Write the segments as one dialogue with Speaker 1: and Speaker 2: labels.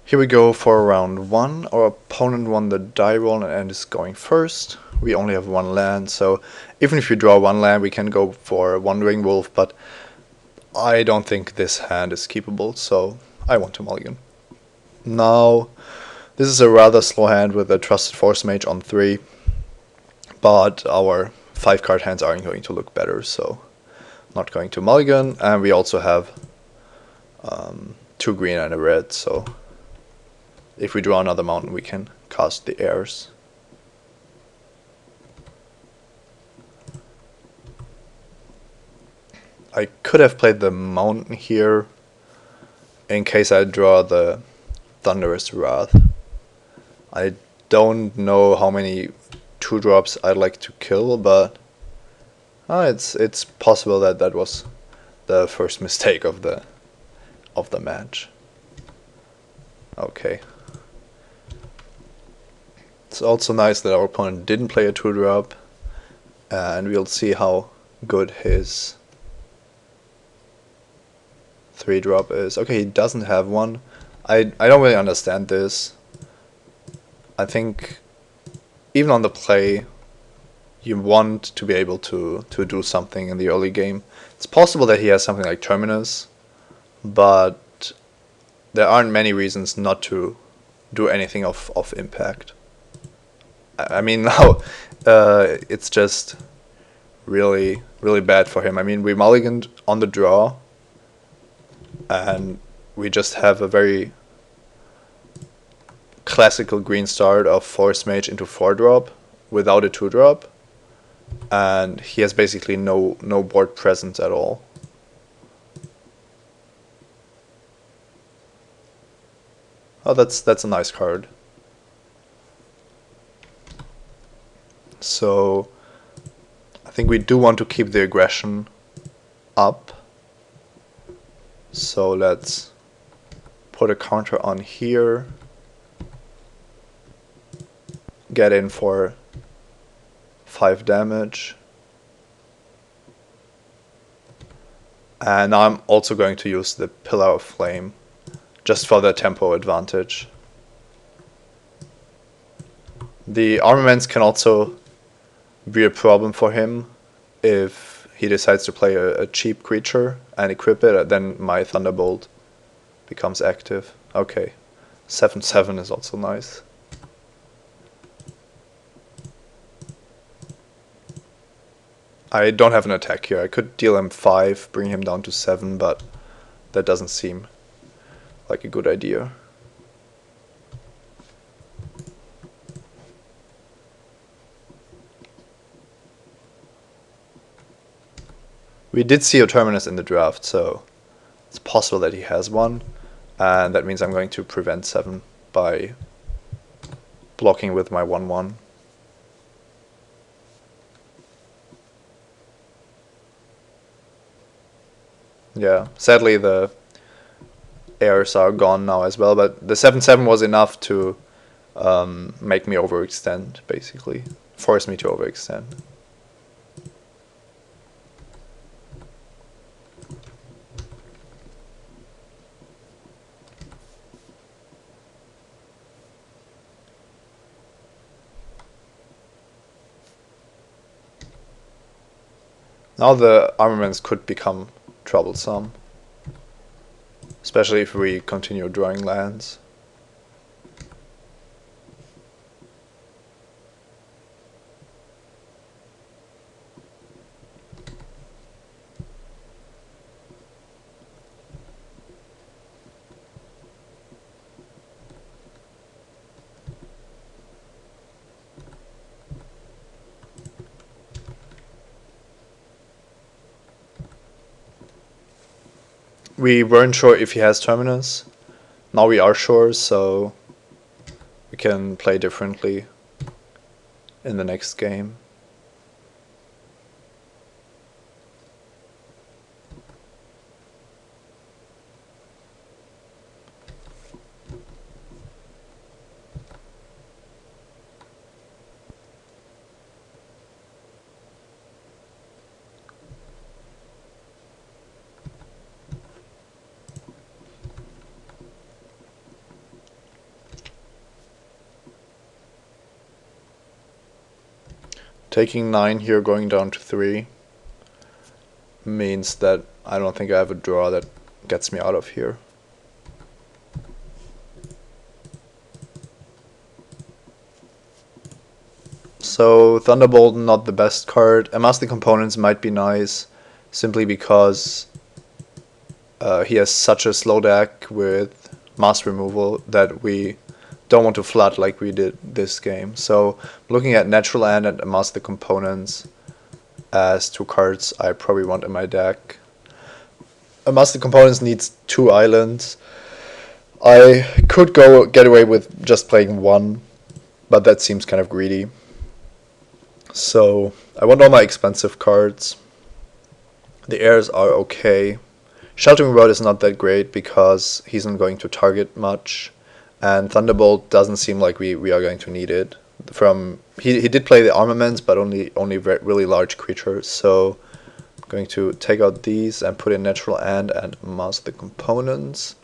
Speaker 1: Here we go for round 1. Our opponent won the die roll and is going first. We only have 1 land, so even if you draw 1 land we can go for Wandering Wolf, but I don't think this hand is keepable, so I want to mulligan. Now, this is a rather slow hand with a Trusted Force Mage on 3, but our 5 card hands aren't going to look better, so not going to mulligan. And we also have 2 green and a red, so if we draw another mountain we can cast the heirs. I could have played the mountain here in case I draw the Thunderous Wrath. I don't know how many 2-drops I'd like to kill, but it's possible that that was the first mistake of the match. Okay. It's also nice that our opponent didn't play a 2-drop, and we'll see how good his 3-drop is. Okay, he doesn't have one. I don't really understand this. I think even on the play you want to be able to do something in the early game. It's possible that he has something like Terminus, but there aren't many reasons not to do anything of impact. I mean, now it's just really bad for him. I mean, we mulliganed on the draw, and we just have a very classical green start of Force Mage into 4-drop without a 2-drop, and he has basically no board presence at all. Oh, that's a nice card. So I think we do want to keep the aggression up. So let's put a counter on here. Get in for 5 damage. And now I'm also going to use the Pillar of Flame just for the tempo advantage. The armaments can also be a problem for him if he decides to play a cheap creature and equip it, then my Thunderbolt becomes active. Okay, 7/7 is also nice. I don't have an attack here. I could deal him 5, bring him down to 7, but that doesn't seem like a good idea. We did see a Terminus in the draft, so it's possible that he has one, and that means I'm going to prevent 7 by blocking with my 1/1. Yeah, sadly the heirs are gone now as well, but the 7/7 was enough to make me overextend, basically. Force me to overextend. Now the armaments could become troublesome, especially if we continue drawing lands. We weren't sure if he has Terminus. Now we are sure, so we can play differently in the next game. Taking 9 here, going down to 3, means that I don't think I have a draw that gets me out of here. So Thunderbolt, not the best card. Amass the Components might be nice, simply because he has such a slow deck with mass removal that we don't want to flood like we did this game. So looking at Natural End and Amass the Components as 2 cards I probably want in my deck. Amass the Components needs 2 islands. I could get away with just playing 1, but that seems kind of greedy. So I want all my expensive cards. The heirs are okay. Sheltering Rod is not that great because he's not going to target much, and Thunderbolt doesn't seem like we are going to need it. He did play the armaments, but only really large creatures. So I'm going to take out these and put in Natural End and Amass the Components.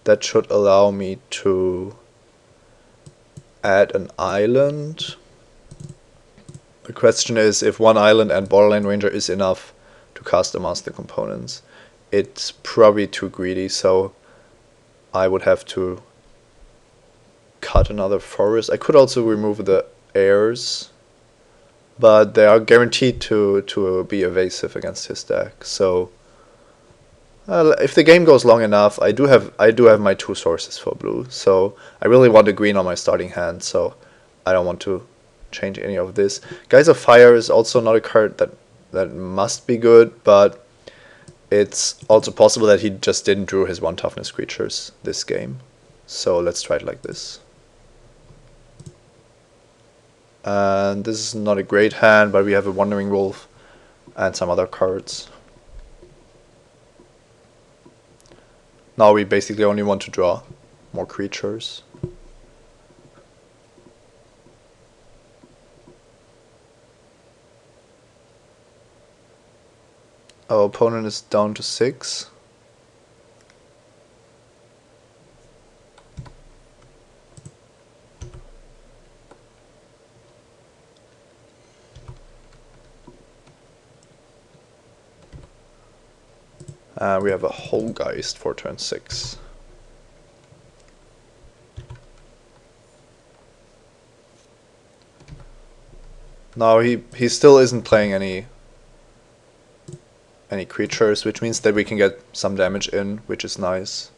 Speaker 1: That should allow me to add an island. The question is if 1 island and Borderline Ranger is enough to cast Amass the Components. It's probably too greedy, so I would have to cut another forest. I could also remove the heirs, but they are guaranteed to be evasive against his deck. So if the game goes long enough, I do have my 2 sources for blue. So I really want a green on my starting hand, so I don't want to change any of this. Guys of Fire is also not a card that must be good, but it's also possible that he just didn't draw his 1 toughness creatures this game. So let's try it like this. And this is not a great hand, but we have a Wandering Wolf and some other cards. Now we basically only want to draw more creatures. Our opponent is down to 6. We have a Holgeist for turn 6. Now he still isn't playing any creatures, which means that we can get some damage in, which is nice.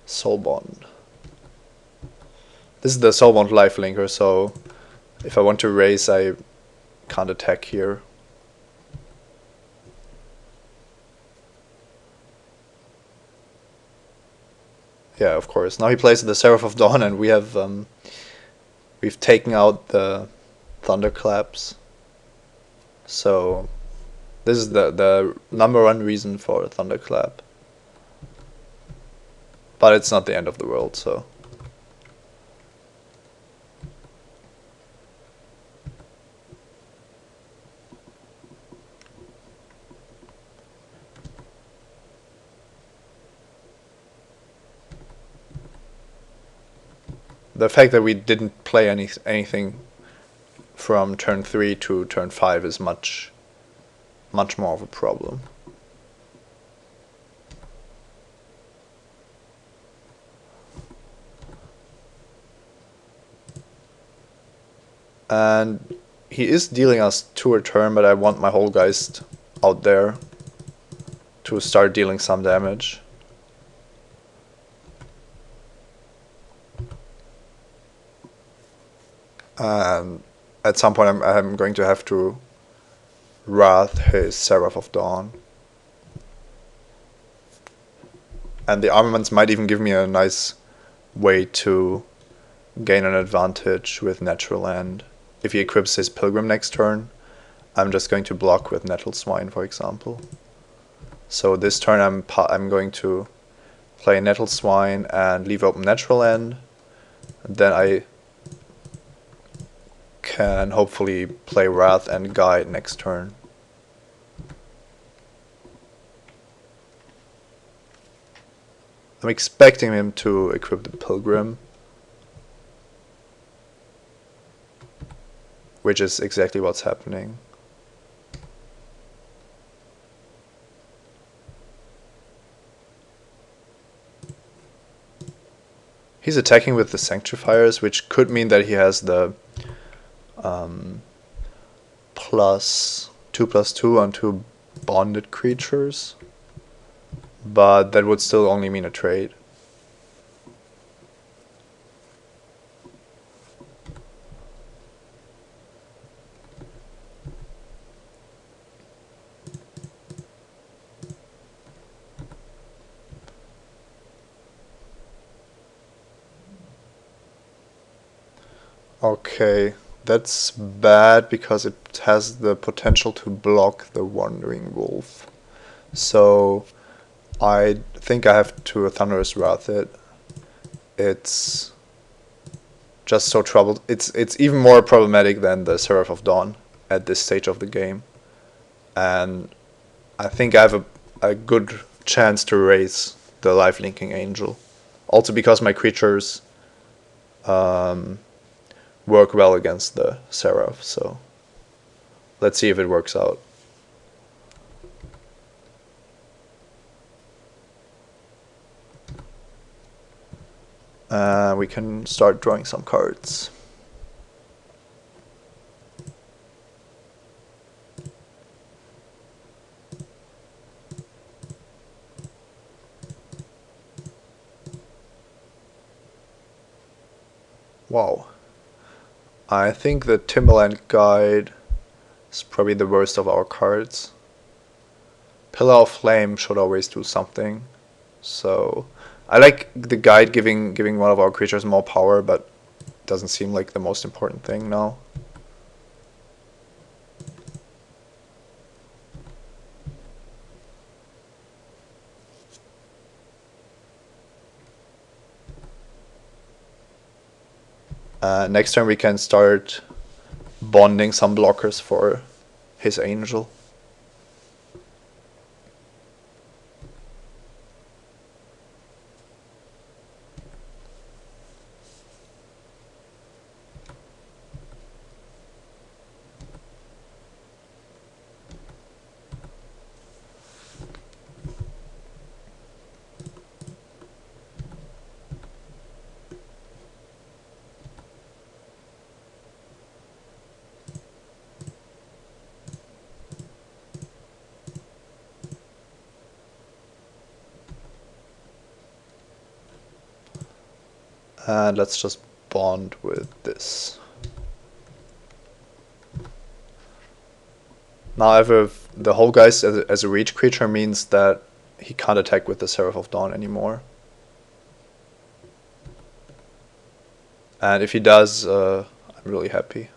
Speaker 1: Soulbond. This is the Soulbond lifelinker, so if I want to raise, I can't attack here. Yeah, of course. Now he plays the Seraph of Dawn, and we've taken out the Thunderclaps. So this is the number 1 reason for a Thunderclap. But it's not the end of the world, so. The fact that we didn't play anything from turn 3 to turn 5 is much more of a problem. And he is dealing us 2 a turn, but I want my Holgeist out there to start dealing some damage. And at some point I'm going to have to Wrath his Seraph of Dawn. And the armaments might even give me a nice way to gain an advantage with Natural End. If he equips his Pilgrim next turn, I'm just going to block with Nettle Swine, for example. So this turn I'm going to play Nettle Swine and leave open Natural End. And then I can hopefully play Wrath and Guide next turn. I'm expecting him to equip the Pilgrim, which is exactly what's happening. He's attacking with the Sanctifiers, which could mean that he has the +2/+2 onto bonded creatures, but that would still only mean a trade. Okay, that's bad because it has the potential to block the Wandering Wolf. So I think I have to Thunderous Wrath it. It's just so troubled. It's even more problematic than the Seraph of Dawn at this stage of the game. And I think I have a good chance to raise the Life Linking Angel. Also because my creatures work well against the Seraph, so let's see if it works out. We can start drawing some cards. Wow. I think the Timberland Guide is probably the worst of our cards. Pillar of Flame should always do something. So I like the guide giving one of our creatures more power, but it doesn't seem like the most important thing now. Next turn we can start bonding some blockers for his angel. And let's just bond with this. Now the Holgeist as a reach creature means that he can't attack with the Seraph of Dawn anymore. And if he does, I'm really happy.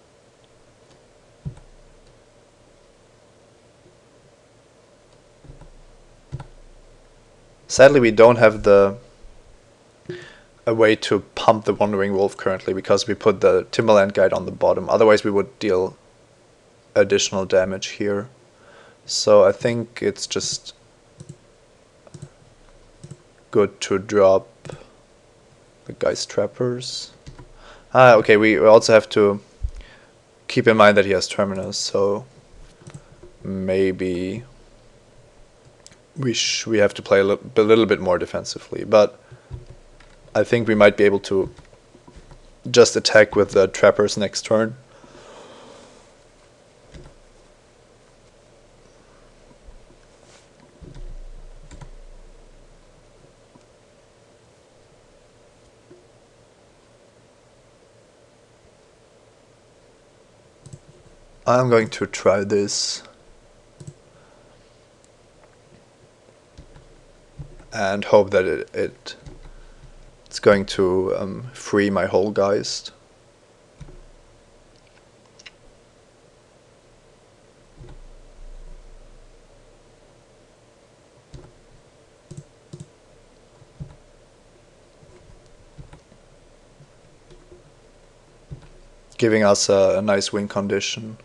Speaker 1: Sadly, we don't have a way to pump the Wandering Wolf currently because we put the Timberland Guide on the bottom. Otherwise, we would deal additional damage here. So I think it's just good to drop the Geist Trappers. Okay, we also have to keep in mind that he has Terminus, so maybe we have to play a little bit more defensively. But I think we might be able to just attack with the Trappers next turn. I'm going to try this. And hope that it's going to free my Holgeist. Giving us a nice win condition.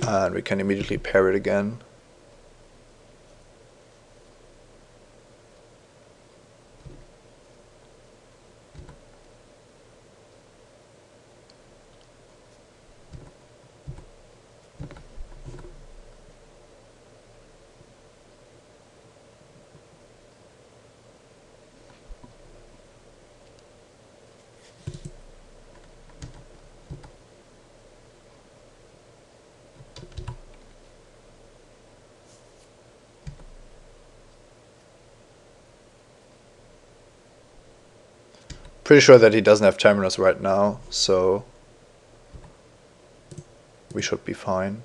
Speaker 1: And we can immediately pair it again. Pretty sure that he doesn't have Terminus right now, so we should be fine.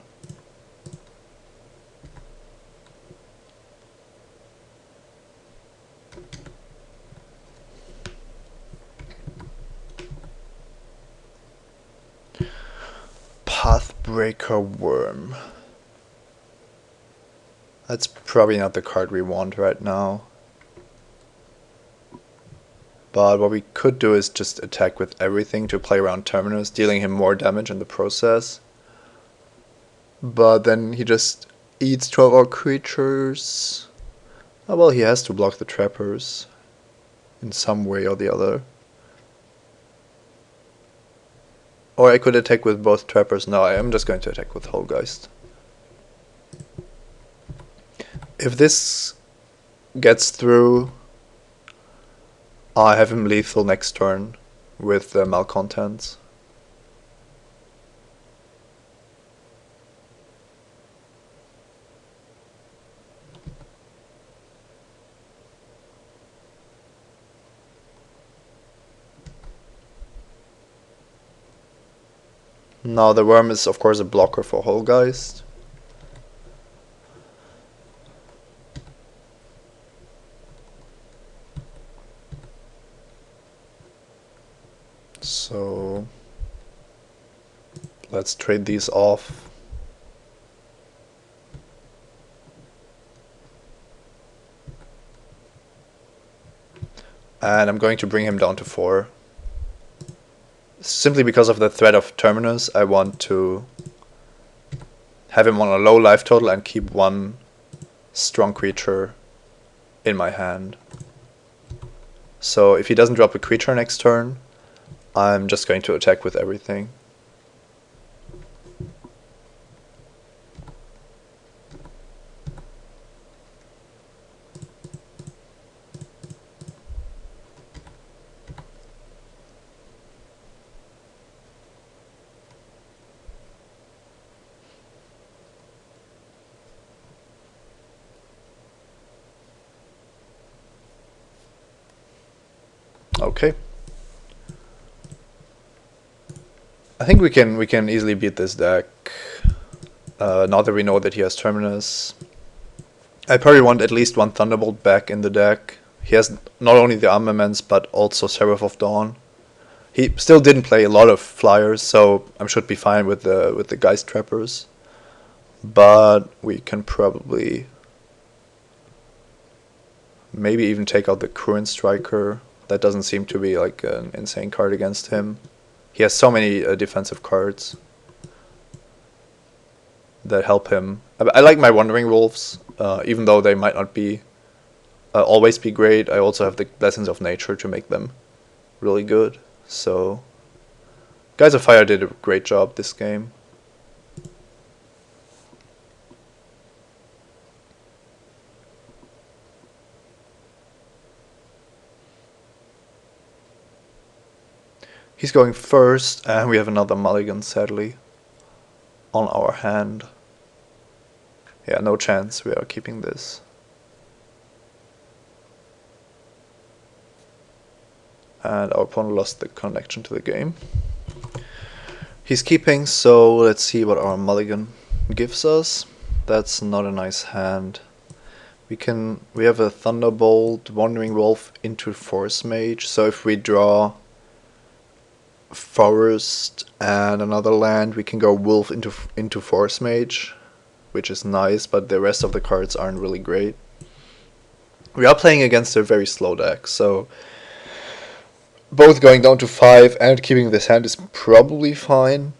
Speaker 1: Pathbreaker Worm. That's probably not the card we want right now. But what we could do is just attack with everything to play around Terminus, dealing him more damage in the process. But then he just eats 12 of our creatures. Oh well, he has to block the trappers in some way or the other. Or I could attack with both trappers. No, I am just going to attack with Holgeist. If this gets through, I have him lethal next turn with the Malcontents. Now the worm is of course a blocker for Holgeist. So let's trade these off. And I'm going to bring him down to 4. Simply because of the threat of Terminus, I want to have him on a low life total and keep one strong creature in my hand. So if he doesn't drop a creature next turn, I'm just going to attack with everything. Okay. I think we can easily beat this deck. Now that we know that he has Terminus. I probably want at least one Thunderbolt back in the deck. He has not only the Armaments but also Seraph of Dawn. He still didn't play a lot of flyers, so I should be fine with the Geist Trappers. But we can probably maybe even take out the Cruin Striker. That doesn't seem to be like an insane card against him. He has so many defensive cards that help him. I like my Wandering Wolves, even though they might not be always be great. I also have the Blessings of Nature to make them really good. So Guys of Fire did a great job this game. He's going first, and we have another mulligan, sadly, on our hand. Yeah, no chance we are keeping this. And our opponent lost the connection to the game. He's keeping, so let's see what our mulligan gives us. That's not a nice hand. We have a Thunderbolt, Wandering Wolf into Force Mage, so if we draw Forest and another land, we can go Wolf into Force Mage, which is nice, but the rest of the cards aren't really great. We are playing against a very slow deck, so both going down to 5 and keeping this hand is probably fine.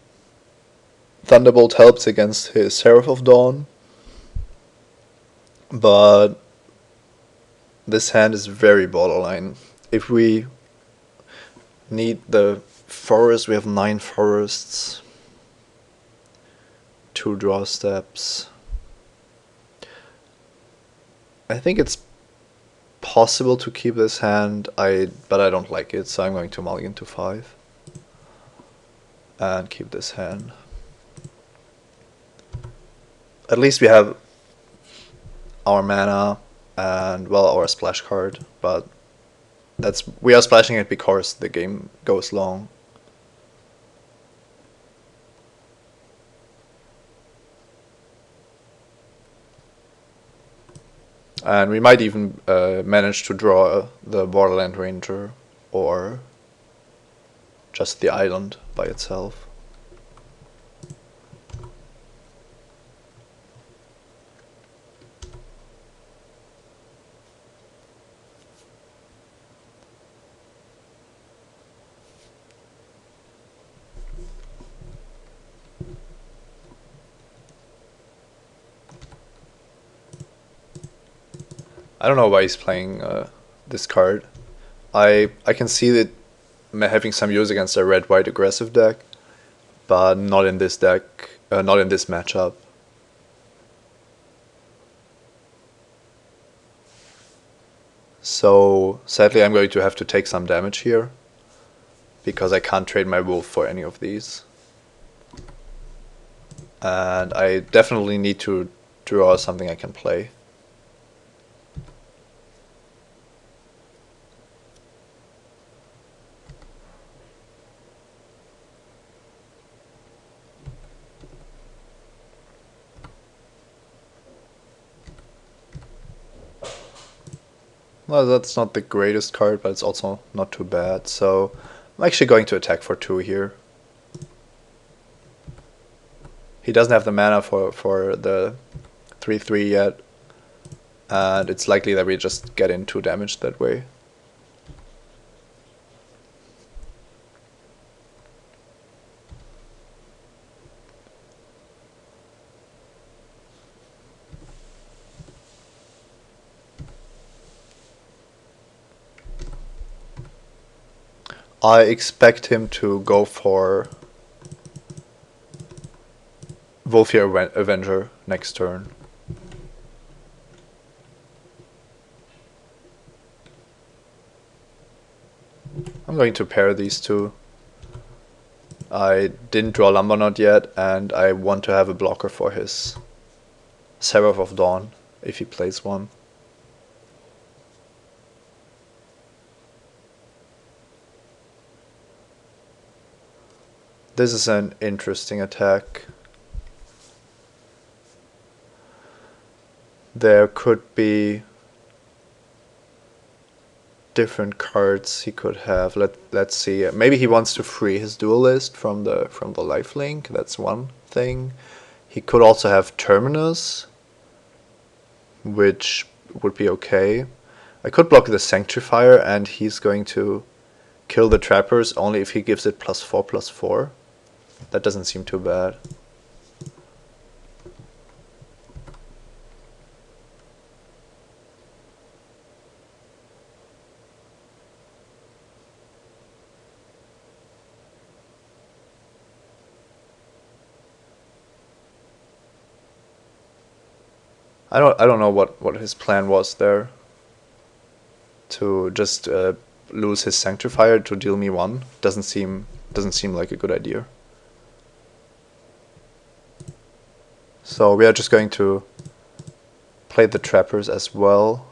Speaker 1: Thunderbolt helps against his Seraph of Dawn, but this hand is very borderline. If we need the forest, we have 9 forests, 2 draw steps. I think it's possible to keep this hand, but I don't like it, so I'm going to mulligan to 5 and keep this hand. At least we have our mana and, well, our splash card, but we are splashing it because the game goes long. And we might even manage to draw the Borderland Ranger or just the island by itself. I don't know why he's playing this card. I can see that having some use against a red-white aggressive deck, but not in this deck, not in this matchup. So sadly I'm going to have to take some damage here, because I can't trade my wolf for any of these. And I definitely need to draw something I can play. Well, that's not the greatest card, but it's also not too bad. So I'm actually going to attack for 2 here. He doesn't have the mana for the 3/3 yet, and it's likely that we just get in 2 damage that way. I expect him to go for Volfir Avenger next turn. I'm going to pair these two. I didn't draw Lumberknot yet, and I want to have a blocker for his Seraph of Dawn if he plays one. This is an interesting attack. There could be different cards he could have. Let's see. Maybe he wants to free his duelist from the lifelink. That's one thing. He could also have Terminus, which would be okay. I could block the Sanctifier, and he's going to kill the Trappers only if he gives it +4/+4. That doesn't seem too bad. I don't know what his plan was there. To just lose his Sanctifier to deal me 1 doesn't seem like a good idea. So we are just going to play the Trappers as well.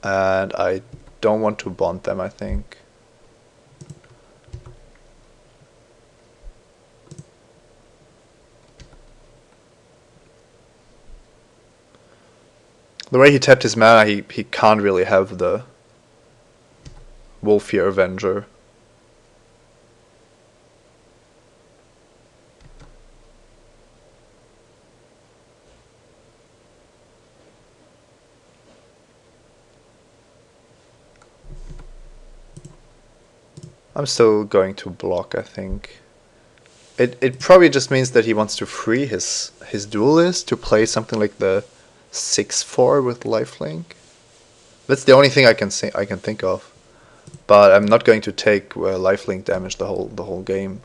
Speaker 1: And I don't want to bond them, I think. The way he tapped his mana, he can't really have the Volfir Avenger. I'm still going to block, I think. It probably just means that he wants to free his duelist to play something like the 6/4 with lifelink. That's the only thing I can think of. But I'm not going to take lifelink damage the whole game.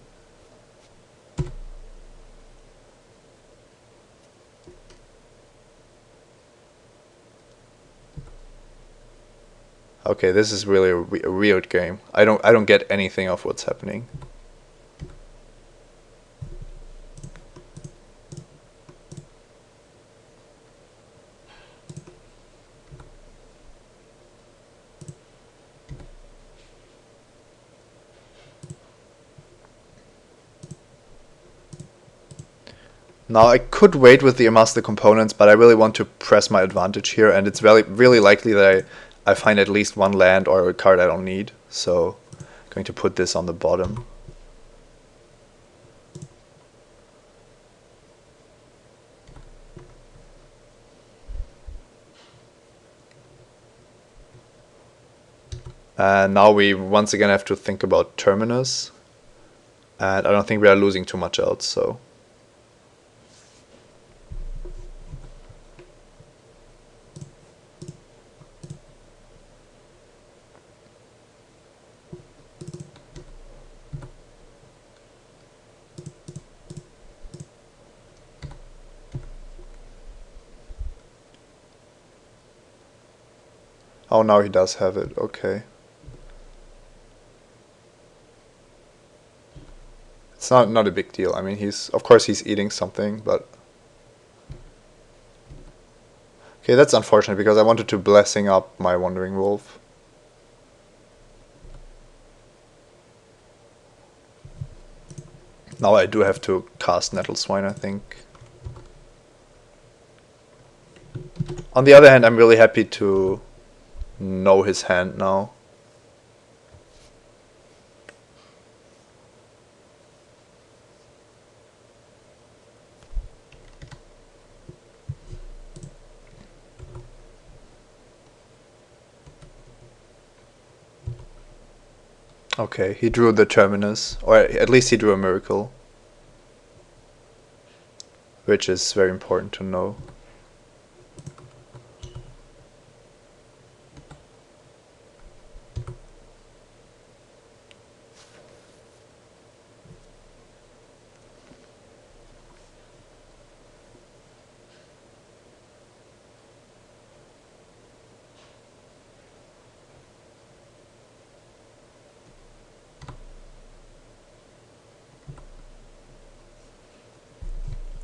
Speaker 1: Okay, this is really a weird game. I don't get anything of what's happening. Now I could wait with the amass the components, but I really want to press my advantage here, and it's really likely that I find at least one land or a card I don't need. So I'm going to put this on the bottom. And now we once again have to think about Terminus. And I don't think we are losing too much else, so. Oh, now he does have it, okay. It's not a big deal. I mean, of course he's eating something, but okay, that's unfortunate because I wanted to blessing up my Wandering Wolf. Now I do have to cast Nettleswine, I think. On the other hand, I'm really happy to know his hand now. Okay, he drew the Terminus, or at least he drew a Miracle, which is very important to know.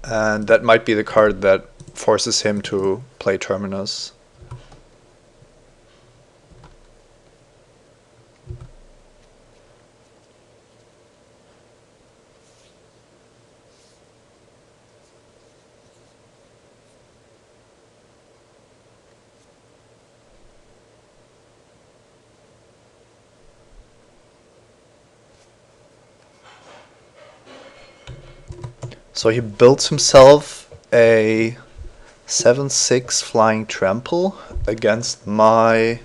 Speaker 1: And that might be the card that forces him to play Terminus. So he builds himself a 7/6 flying trample against my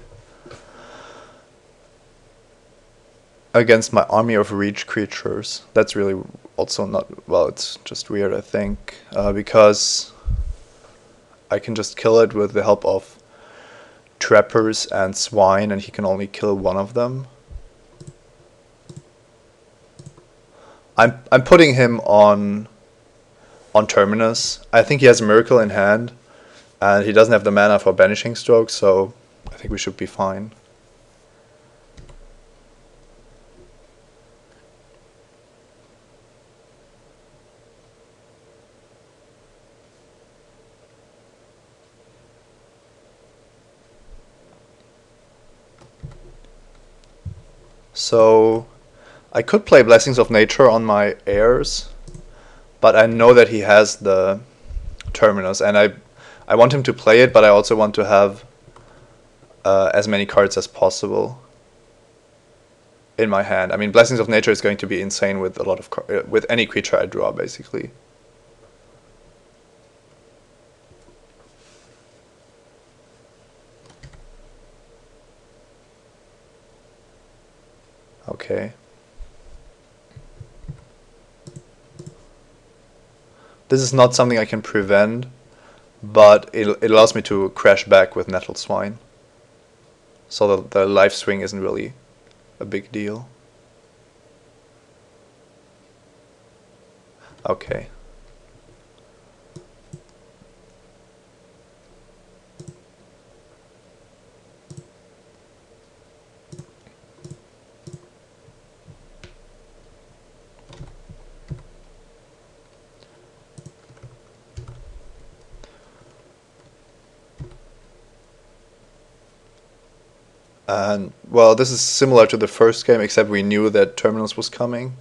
Speaker 1: army of reach creatures. That's really also not, well, it's just weird, I think, because I can just kill it with the help of trappers and swine, and he can only kill one of them. I'm putting him on Terminus. I think he has a Miracle in hand, and he doesn't have the mana for Banishing Stroke, so I think we should be fine. So I could play Blessings of Nature on my heirs, but I know that he has the Terminus, and I want him to play it, but I also want to have as many cards as possible in my hand. I mean, Blessings of Nature is going to be insane with a lot of with any creature I draw, basically. Okay. This is not something I can prevent, but it allows me to crash back with Nettleswine. So the life swing isn't really a big deal. Okay. And, well, this is similar to the first game, except we knew that Terminus was coming.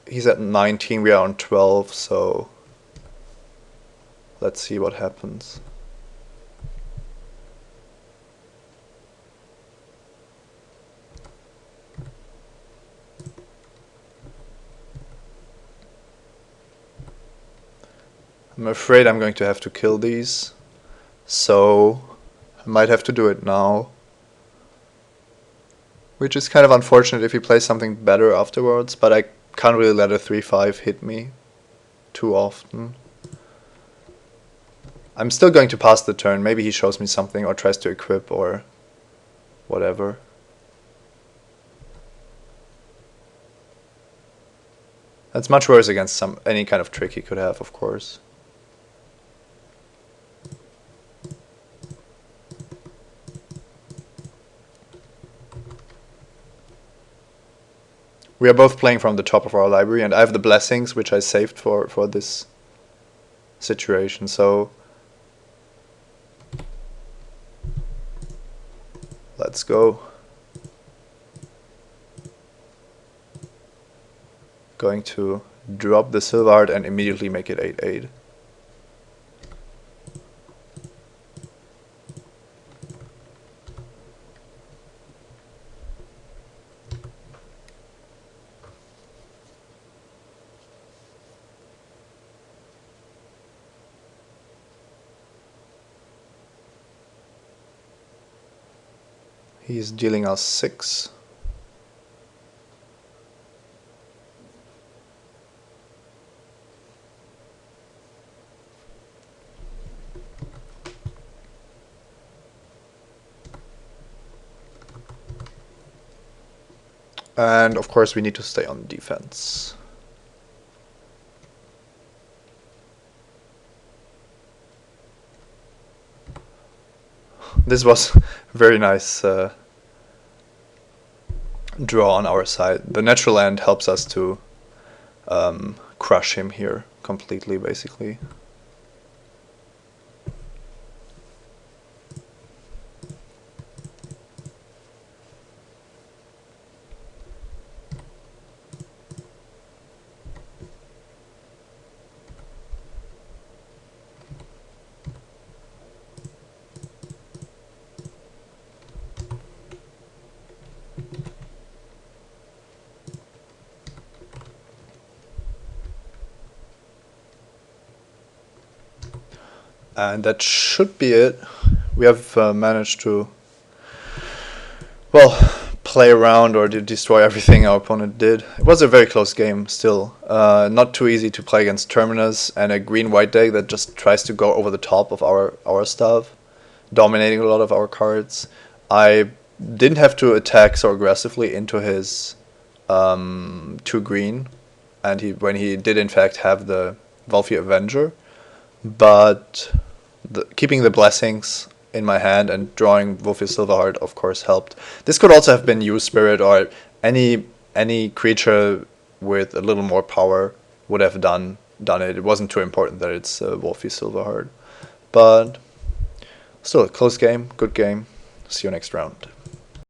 Speaker 1: he's at 19, we are on 12, so let's see what happens. I'm afraid I'm going to have to kill these, so I might have to do it now. Which is kind of unfortunate if he plays something better afterwards, but I can't really let a 3-5 hit me too often. I'm still going to pass the turn. Maybe he shows me something or tries to equip or whatever. That's much worse against any kind of trick he could have, of course. We are both playing from the top of our library, and I have the blessings, which I saved for this situation, so let's go. Going to drop the Silver Heart and immediately make it 8-8. He's dealing us 6. And of course we need to stay on defense. This was very nice draw on our side. The natural land helps us to crush him here completely, basically. And that should be it. We have managed to, well, play around or destroy everything our opponent did. It was a very close game still. Not too easy to play against Terminus and a green-white deck that just tries to go over the top of our stuff, dominating a lot of our cards. I didn't have to attack so aggressively into his 2 green, and when he did in fact have the Volfi Avenger, but keeping the blessings in my hand and drawing Volfi Silverheart of course helped. This could also have been Use Spirit, or any creature with a little more power would have done it. It wasn't too important that it's Volfi Silverheart, but still a close game, good game. See you next round.